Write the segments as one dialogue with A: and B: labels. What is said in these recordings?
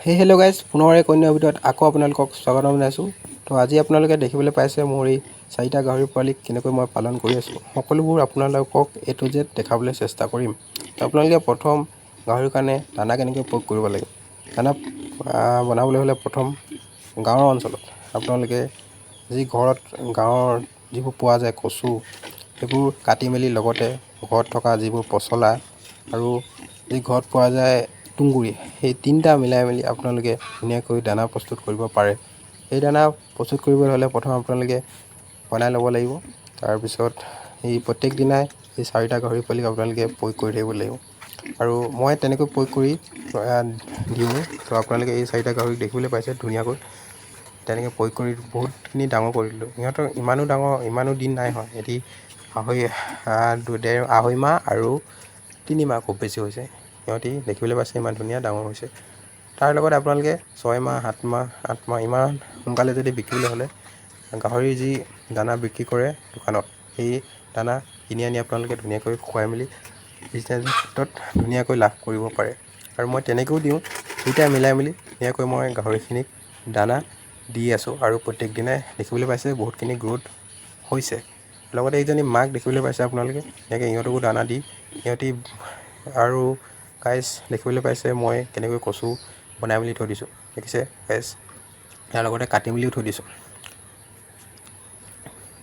A: Hello' guys, পুনৰ এক অন্য ভিডিঅ'ত আকৌ আপোনালোকক স্বাগতম জনাইছোঁ। তো আজি আপোনালোকে দেখিবলৈ পাইছে মোৰ এই 4টা গাহৰি পোৱালিক কেনেকৈ মই পালন কৰি আছোঁ। সকলোবোৰ আপোনালোকক A to Z দেখাবলৈ চেষ্টা কৰিম। তো আপোনালোকে প্ৰথম গাহৰিৰ কাৰণে দানা কেনেকৈ প্ৰয়োগ কৰিব লাগে। দানা বনাবলৈ হ'লে প্ৰথম গাঁৱৰ অঞ্চলত আপোনালোকে গাঁৱৰ যিবোৰ পোৱা যায় কচু, সেইবোৰ কাটি মেলি লগতে ঘৰত থকা যিবোৰ পচলা আৰু যি ঘৰত পোৱা যায় তুঁহগুৰি, সেই 3টা মিলাই মেলি আপোনালোকে ধুনীয়াকৈ দানা প্ৰস্তুত কৰিব পাৰে। এই দানা প্ৰস্তুত কৰিবলৈ হ'লে প্ৰথম আপোনালোকে বনাই ল'ব লাগিব। তাৰপিছত এই প্ৰত্যেক দিনাই এই 4টা গাহৰি পোৱালিক আপোনালোকে প্ৰয়োগ কৰি থাকিব লাগিব। আৰু মই তেনেকৈ প্ৰয়োগ কৰি দিওঁ। তো আপোনালোকে এই 4টা গাহৰিক দেখিবলৈ পাইছে ধুনীয়াকৈ তেনেকৈ প্ৰয়োগ কৰি বহুতখিনি ডাঙৰ কৰি দিলোঁ। সিহঁতৰ ইমানো দিন নাই হয়, এটি আঢ়ৈ মাহ আৰু 3 মাহ খুব বেছি হৈছে। সিহঁতি দেখিবলৈ পাইছে ইমান ধুনীয়া ডাঙৰ হৈছে। তাৰ লগত আপোনালোকে 6 মাহ 7 মাহ 8 মাহ ইমান সোনকালে যদি বিকিবলৈ হ'লে গাহৰিৰ যি দানা বিক্ৰী কৰে দোকানত, সেই দানা কিনি আনি আপোনালোকে ধুনীয়াকৈ খুৱাই মেলি বিজনেছৰ ক্ষেত্ৰত ধুনীয়াকৈ লাভ কৰিব পাৰে। আৰু মই তেনেকৈও দিওঁ, 2টা মিলাই মেলি ধুনীয়াকৈ মই গাহৰিখিনিক দানা দি আছোঁ। আৰু প্ৰত্যেক দিনাই দেখিবলৈ পাইছে বহুতখিনি গ্ৰোথ হৈছে। লগতে এইজনী মাক দেখিবলৈ পাইছে আপোনালোকে ধুনীয়াকৈ ইহঁতকো দানা দি সিহঁতি আৰু গাইজ দেখিবলৈ পাইছে মই কেনেকৈ কচু বনাই মেলি থৈ দিছোঁ। দেখিছে গাইজ, ইয়াৰ লগতে কাটি মেলিও থৈ দিছোঁ।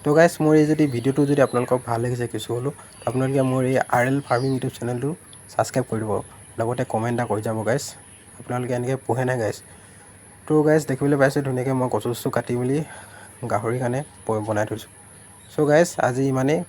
A: তো গাইজ, মোৰ এই ভিডিঅ'টো যদি আপোনালোকক ভাল লাগিছে কিছু হ'লেও, আপোনালোকে মোৰ এই RL ফাৰ্মিং ইউটিউব চেনেলটো ছাবস্ক্ৰাইব কৰি দিব, লগতে কমেণ্ট এটা কৰি যাব গাইজ। আপোনালোকে এনেকৈ পোহে নাই গাইজ। তো গাইজ দেখিবলৈ পাইছে ধুনীয়াকৈ মই কচু কাটি মেলি গাহৰিৰ কাৰণে বনাই থৈছোঁ। চ' গাইজ আজি ইমানেই।